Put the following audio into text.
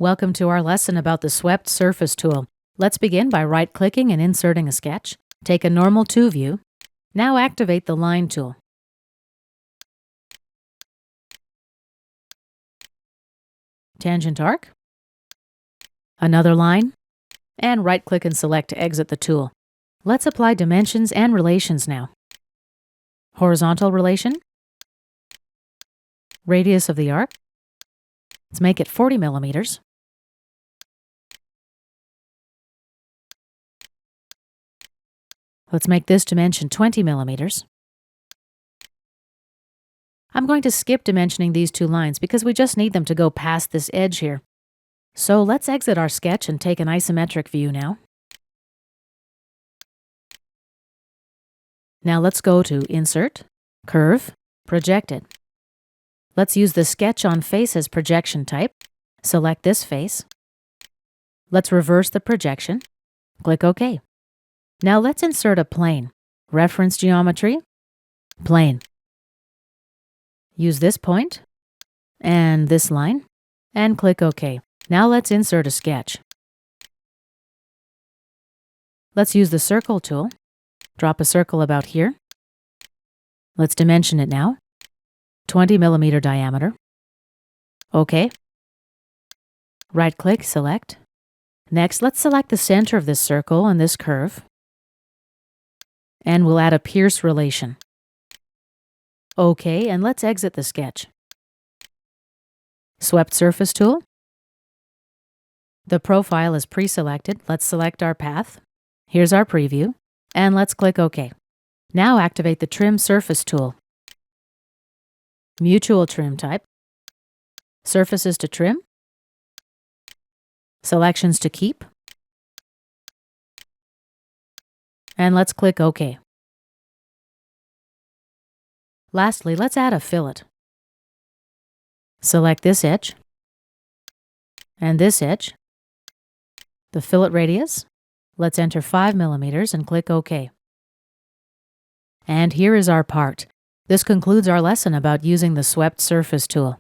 Welcome to our lesson about the Swept Surface tool. Let's begin by right-clicking and inserting a sketch. Take a normal 2 view. Now activate the Line tool. Tangent arc. Another line. And right-click and select to exit the tool. Let's apply dimensions and relations now. Horizontal relation. Radius of the arc. Let's make it 40 millimeters. Let's make this dimension 20 millimeters. I'm going to skip dimensioning these 2 lines because we just need them to go past this edge here. So let's exit our sketch and take an isometric view now. Now let's go to Insert, Curve, Projected. Let's use the Sketch on Face as projection type. Select this face. Let's reverse the projection. Click OK. Now let's insert a plane. Reference geometry, plane. Use this point and this line and click OK. Now let's insert a sketch. Let's use the Circle tool. Drop a circle about here. Let's dimension it now. 20 millimeter diameter. OK. Right-click, select. Next, let's select the center of this circle and this curve. And we'll add a pierce relation. OK, and let's exit the sketch. Swept Surface tool. The profile is pre-selected. Let's select our path. Here's our preview. And let's click OK. Now activate the Trim Surface tool. Mutual trim type. Surfaces to trim. Selections to keep. And let's click OK. Lastly, let's add a fillet. Select this edge and this edge. The fillet radius. Let's enter 5 millimeters and click OK. And here is our part. This concludes our lesson about using the Swept Surface tool.